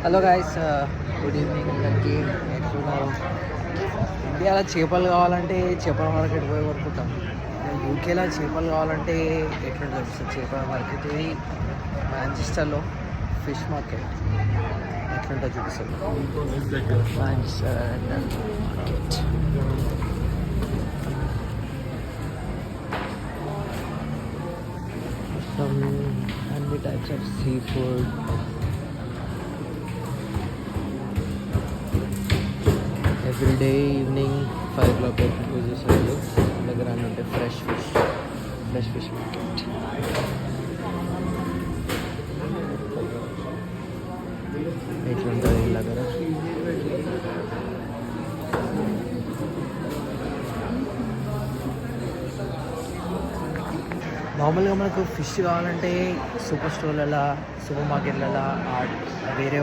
Hello guys, good evening అందరికి. ఎట్లున్నారు? ఇండియాలో చేపలు కావాలంటే చేపల మార్కెట్ పోయి కొనుక్కుంటాం. యూకేలో చేపలు కావాలంటే ఎట్లుంటుంది అసలు చేపల మార్కెట్? ఇది మాంచెస్టర్లో ఫిష్ మార్కెట్ ఎట్లుంటుంది చూపిస్తుంది. Manchester market. Some and types of seafood. Every day evening 5 o'clock వచ్చేసరికి దగ్గర అంటే ఫ్రెష్ ఫిష్ మార్కెట్. ఎట్లుంటుంది వీళ్ళ దగ్గర? నార్మల్గా మనకు ఫిష్ కావాలంటే సూపర్ స్టోర్లలో, సూపర్ మార్కెట్లలో వేరే